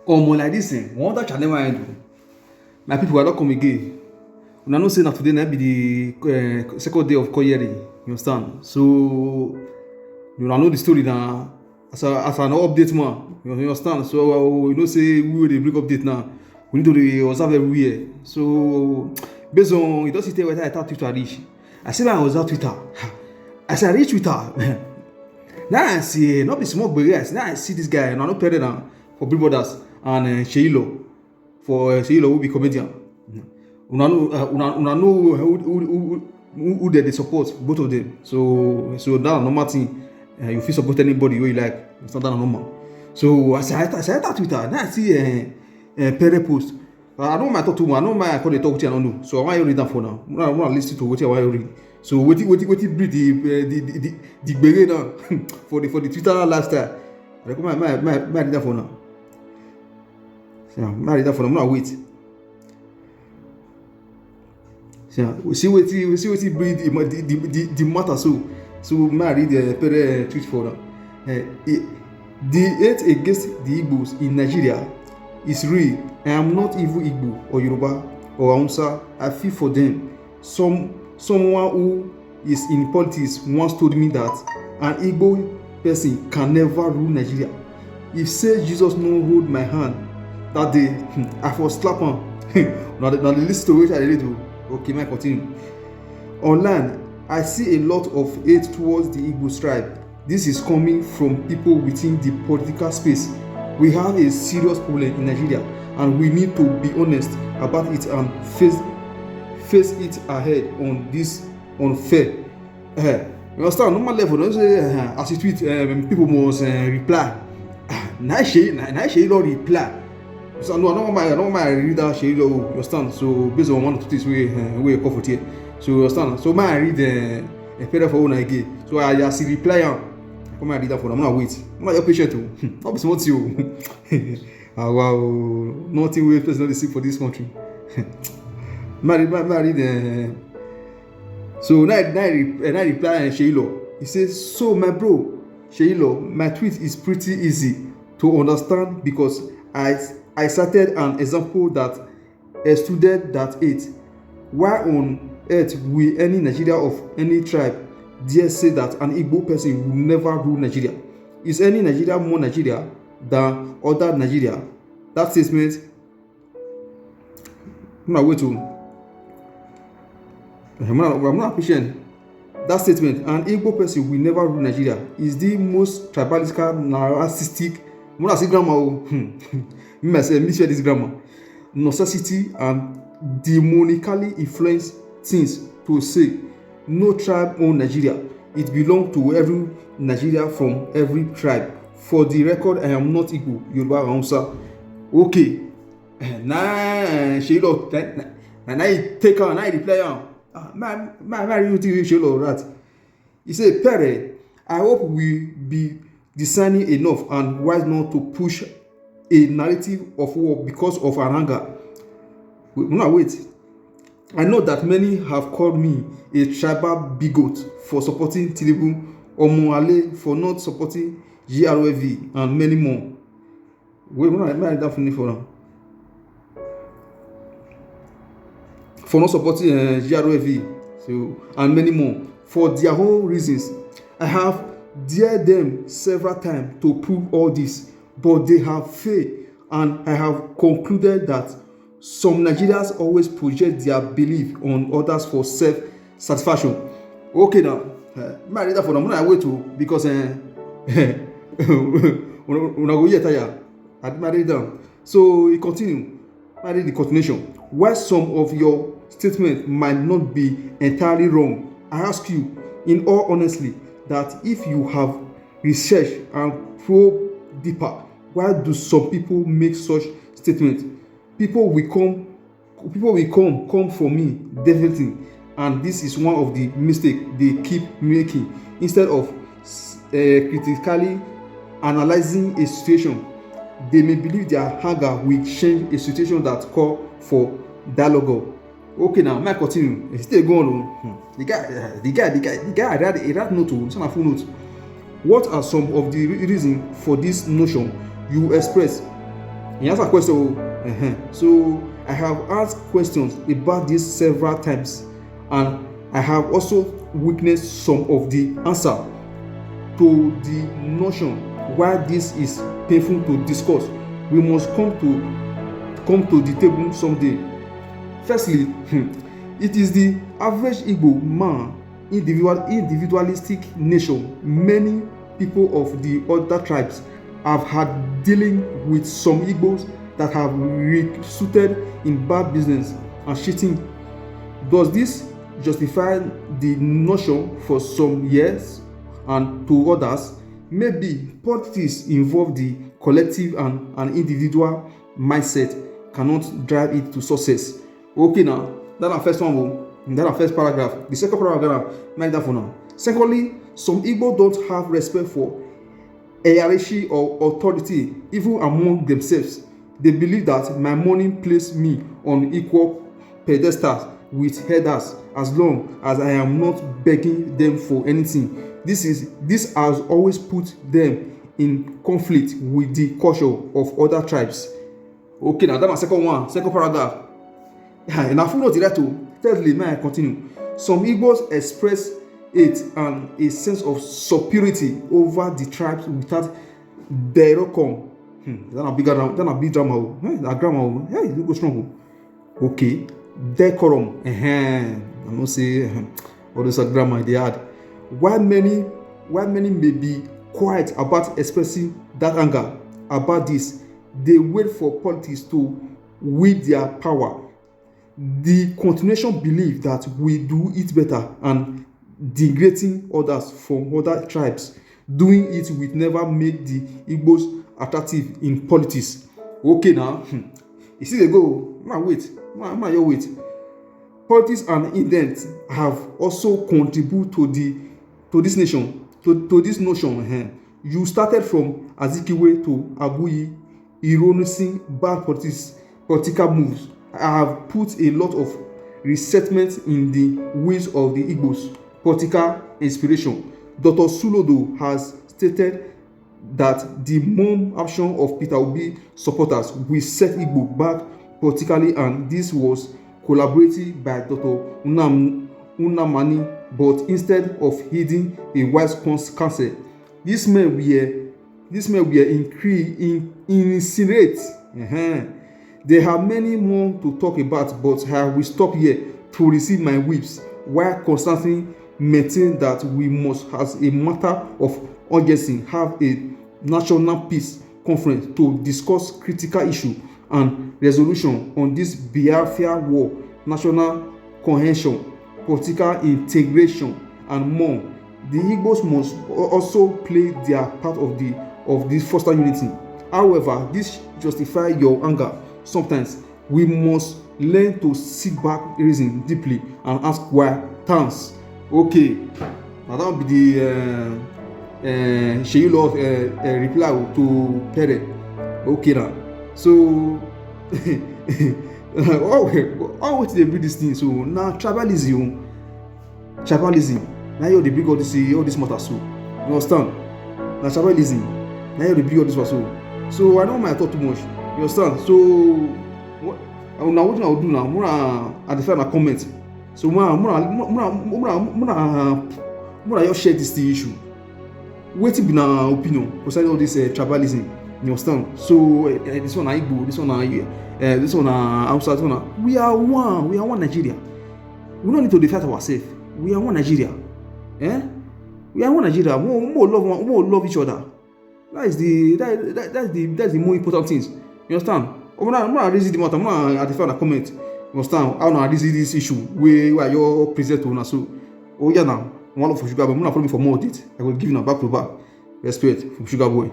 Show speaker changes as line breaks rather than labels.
Omo like this thing, one other channel wey I do. My people are not come again. Una know say na today na be the second day of Koyeri. You understand? So you know the story now. As an update man, you understand? So you know say we will bring update now. We need to dey observe everywhere. So based on you don't see whether I thought Twitter reach. I say I was out Twitter. As I reach Twitter, now I see not be small barriers. Now I see this guy and I no pere now for Big Brothers and seyilaw for seyilaw who be comedian. Una know who they support both of them. So that normal thing. You feel support anybody who you like. It's not that normal. So as I enter Twitter, now I see pere post. I don't mind talk to me. I don't mind I call the talk with you. I don't know. So I want you read that for now. I want to listen to what I want you read. So what breed the bere now for the Twitter lifestyle. I recommend my read that for now. Yeah, my read that for now. I'm not wait. Yeah, we see what breed the matter so my read the pere tweet for now. The hate against the Igbos in Nigeria is real. I am not even Igbo or Yoruba or Hausa. I feel for them. Someone who is in politics once told me that an Igbo person can never rule Nigeria. If say Jesus no hold my hand that day, I for slap am. Now the list to which I read to. Okay, may I continue? Online, I see a lot of hate towards the Igbo tribe. This is coming from people within the political space. We have a serious problem in Nigeria, and we need to be honest about it and face it ahead on this unfair. You understand? Normal level, don't say as you tweet, people must reply. Now she don't reply. So no, I don't mind read that she don't understand. So based on one or two things we comfort here. So you understand? So I read a pere for one again. So I just reply. Come and read that for them. I'm not wait. I'm not your patient too. Not be smart you. Wow, nothing we personally see for this country. Married. So now I reply seyilaw. He says, so my bro, seyilaw, my tweet is pretty easy to understand because I cited an example that a student that ate. Why on earth will any Nigeria of any tribe dare say that an Igbo person will never rule Nigeria? Is any Nigeria more Nigeria than other Nigeria? That statement, I'm not patient. That statement, an Igbo person will never rule Nigeria, is the most tribalistic, narcissistic, I'm not saying grammar. Mishear this grammar. Necessity and demonically influenced things to say no tribe own Nigeria. It belongs to every Nigeria from every tribe. For the record, I am not Igbo, Yoruba, Hausa. Okay. Now, seyilaw, now you take her, now you reply her. Man, you think seyilaw right? He said, pere, I hope we be discerning enough and wise not to push a narrative of war because of our anger. Wait. I know that many have called me a tribal bigot for supporting Tinubu or Moale for not supporting GROV and many more. Wait, for not supporting GROV and many more for their own reasons. I have dared them several times to prove all this, but they have failed, and I have concluded that some Nigerians always project their belief on others for self-satisfaction. Okay now, I read that for them. I wait to because when I go here tire, I read down. So he continue. I read the continuation. While some of your statements might not be entirely wrong, I ask you, in all honesty, that if you have researched and probe deeper, why do some people make such statements? People will come for me definitely, and this is one of the mistakes they keep making. Instead of critically analyzing a situation, they may believe their anger will change a situation that call for dialogue. Okay, now may I continue? Still go on. The guy. I read note. It's not a full note. What are some of the reasons for this notion you express He answer question. So I have asked questions about this several times, and I have also witnessed some of the answer to the notion why this is painful to discuss. We must come to the table someday. Firstly, it is the average Igbo man, individualistic nation. Many people of the other tribes have had dealing with some Igbos that have resulted in bad business and cheating. Does this justify the notion for some years, and to others maybe politics involve the collective and an individual mindset cannot drive it to success? Okay, now that's our first one. That's our first paragraph. The second paragraph, make that for now. Secondly, some Igbo don't have respect for hierarchy or authority even among themselves. They believe that my money places me on equal pedestal with headers as long as I am not begging them for anything. This has always put them in conflict with the culture of other tribes. Okay, now that's my second paragraph. And I follow the to thirdly, may I continue. Some Igbos express it and a sense of superiority over the tribes without decorum. That's a big drama. That grammar, hey, you go strong. Okay, decorum. I'm not saying all this grammar they had. While many may be quiet about expressing that anger about this, they wait for politics to wield their power. The continuation believe that we do it better and degrading others from other tribes. Doing it will never make the Igbos attractive in politics. Okay, now you see they go. Wait. Politics and indent have also contributed to this nation, to this notion. You started from Azikiwe to Aguyi, ironically bad political moves. I have put a lot of resettlement in the ways of the Igbos political inspiration. Dr. Sulodo has stated that the main action of Peter Obi supporters will set Igbo back politically, and this was collaborated by Dr. Unamani, but instead of heeding a wise counsel, this may insinuate. There are many more to talk about, but I will stop here to receive my whips while constantly maintaining that we must, as a matter of urgency, have a national peace conference to discuss critical issues and resolution on this Biafra war, national cohesion, political integration, and more. The Igbos must also play their part of this foster unity. However, this justifies your anger. Sometimes we must learn to sit back, reason deeply, and ask why. Thanks. Okay, now that will be the seyilaw reply to pere. Okay, now so always they bring this thing. So now tribalism. Now you they bring all this matter. So you understand? Now tribalism. Now you they bring all this matter. So I don't mind talk too much. You understand? So now what I will do now? I define a comment. So I share this issue. Waiting be na opinion concerning all this tribalism. You understand? So this one Igbo, this one outside. We are one. We are one Nigeria. We don't need to defend ourselves. We are one Nigeria. We are one Nigeria. More love each other. That's the more important things. You understand? I'm not raising the matter. I'm not defend a comment. You understand? How now this issue where you're present to us. So yeah now. One of Sugar Boy. I'm not for more of it. I will give you a back to back respect from Sugar Boy.